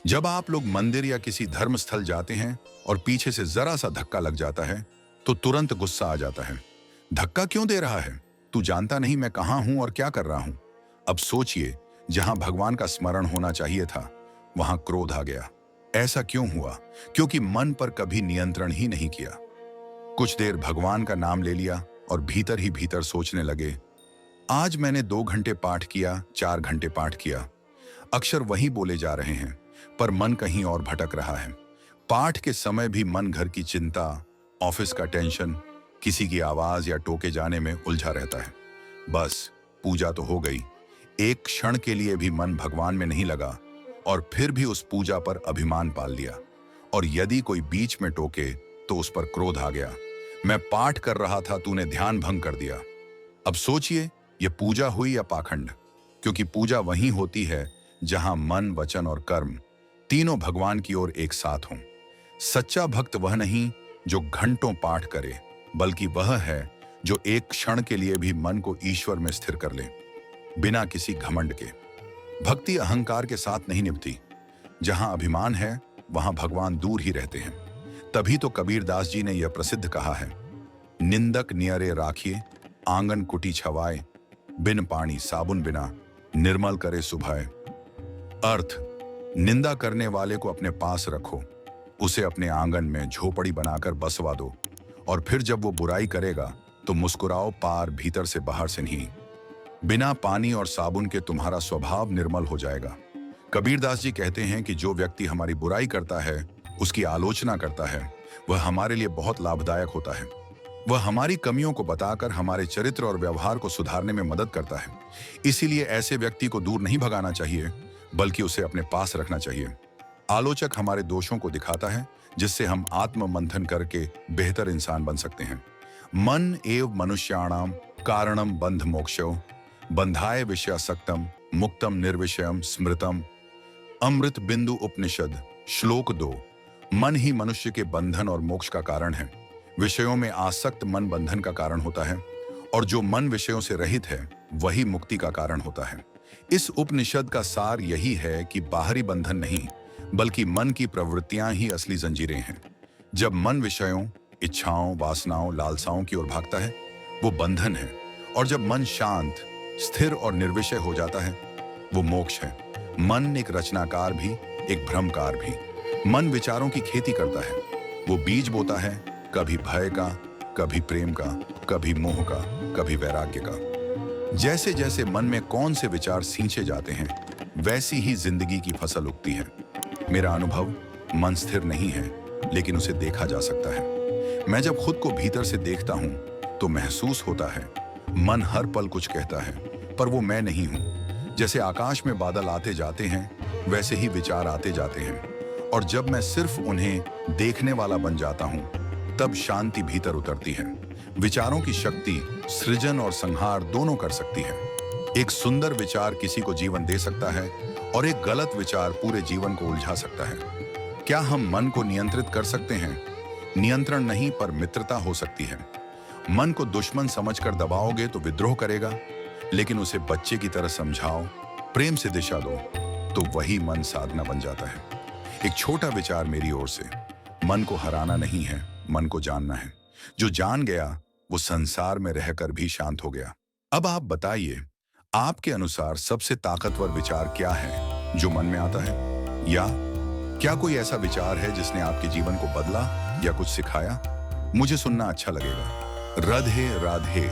जब आप लोग मंदिर या किसी धर्म स्थल जाते हैं और पीछे से जरा सा धक्का लग जाता है तो तुरंत गुस्सा आ जाता है। धक्का क्यों दे रहा है? तू जानता नहीं मैं कहां हूं और क्या कर रहा हूं। अब सोचिए, जहां भगवान का स्मरण होना चाहिए था वहां क्रोध आ गया। ऐसा क्यों हुआ? क्योंकि मन पर कभी नियंत्रण ही नहीं किया। कुछ देर भगवान का नाम ले लिया और भीतर ही भीतर सोचने लगे, आज मैंने 2 घंटे पाठ किया, 4 घंटे पाठ किया। अक्षर वही बोले जा रहे हैं पर मन कहीं और भटक रहा है। पाठ के समय भी मन घर की चिंता, ऑफिस का टेंशन, किसी की आवाज या टोके जाने में उलझा रहता है। बस पूजा तो हो गई, एक क्षण के लिए भी मन भगवान में नहीं लगा और फिर भी उस पूजा पर अभिमान पाल लिया। और यदि कोई बीच में टोके तो उस पर क्रोध आ गया। मैं पाठ कर रहा था, तूने ध्यान भंग कर दिया। अब सोचिए, यह पूजा हुई या पाखंड? क्योंकि पूजा वहीं होती है जहां मन, वचन और कर्म तीनों भगवान की ओर एक साथ हों। सच्चा भक्त वह नहीं जो घंटों पाठ करे, बल्कि वह है जो एक क्षण के लिए भी मन को ईश्वर में स्थिर कर ले, बिना किसी घमंड के। भक्ति अहंकार के साथ नहीं निभती। जहां अभिमान है वहां भगवान दूर ही रहते हैं। तभी तो कबीरदास जी ने यह प्रसिद्ध कहा है, निंदक नियरे राखिए, आंगन कुटी छवाए, बिन पानी साबुन बिना, निर्मल करे सुभाए। अर्थ, निंदा करने वाले को अपने पास रखो, उसे अपने आंगन में झोपड़ी बनाकर बसवा दो, और फिर जब वो बुराई करेगा तो मुस्कुराओ, पार भीतर से बाहर से नहीं। बिना पानी और साबुन के तुम्हारा स्वभाव निर्मल हो जाएगा। कबीरदास जी कहते हैं कि जो व्यक्ति हमारी बुराई करता है, उसकी आलोचना करता है, वह हमारे लिए बहुत लाभदायक होता है। वह हमारी कमियों को बताकर हमारे चरित्र और व्यवहार को सुधारने में मदद करता है। इसीलिए ऐसे व्यक्ति को दूर नहीं भगाना चाहिए, बल्कि उसे अपने पास रखना चाहिए। आलोचक हमारे दोषों को दिखाता है, जिससे हम आत्म मंथन करके बेहतर इंसान बन सकते हैं। मन एव मनुष्याणाम कारणम बंध मोक्षो, बंधाय विषयासक्तम मुक्तम निर्विषयम स्मृतम। अमृत बिंदु उपनिषद श्लोक 2। मन ही मनुष्य के बंधन और मोक्ष का कारण है। विषयों में आसक्त मन बंधन का कारण होता है, और जो मन विषयों से रहित है वही मुक्ति का कारण होता है। इस उपनिषद का सार यही है कि बाहरी बंधन नहीं, बल्कि मन की प्रवृत्तियां ही असली जंजीरें हैं। जब मन विषयों, इच्छाओं, वासनाओं, लालसाओं की ओर भागता है, वो बंधन है। और जब मन शांत, स्थिर और निर्विषय हो जाता है, वो मोक्ष है। मन एक रचनाकार भी, एक भ्रमकार भी। मन विचारों की खेती करता है। वो बीज बोता है, कभी भय का, कभी प्रेम का, कभी मोह का, कभी वैराग्य का। जैसे जैसे मन में कौन से विचार सींचे जाते हैं, वैसी ही जिंदगी की फसल उगती है। मेरा अनुभव, मन स्थिर नहीं है, लेकिन उसे देखा जा सकता है। मैं जब खुद को भीतर से देखता हूं तो महसूस होता है, मन हर पल कुछ कहता है, पर वो मैं नहीं हूं। जैसे आकाश में बादल आते जाते हैं, वैसे ही विचार आते जाते हैं। और जब मैं सिर्फ उन्हें देखने वाला बन जाता हूं, तब शांति भीतर उतरती है। विचारों की शक्ति सृजन और संहार दोनों कर सकती है। एक सुंदर विचार किसी को जीवन दे सकता है, और एक गलत विचार पूरे जीवन को उलझा सकता है। क्या हम मन को नियंत्रित कर सकते हैं? नियंत्रण नहीं, पर मित्रता हो सकती है। मन को दुश्मन समझकर दबाओगे तो विद्रोह करेगा, लेकिन उसे बच्चे की तरह समझाओ, प्रेम से दिशा दो, तो वही मन साधना बन जाता है। एक छोटा विचार मेरी ओर से, मन को हराना नहीं है, मन को जानना है। जो जान गया वो संसार में रहकर भी शांत हो गया। अब आप बताइए, आपके अनुसार सबसे ताकतवर विचार क्या है जो मन में आता है? या क्या कोई ऐसा विचार है जिसने आपके जीवन को बदला या कुछ सिखाया? मुझे सुनना अच्छा लगेगा। राधे राधे।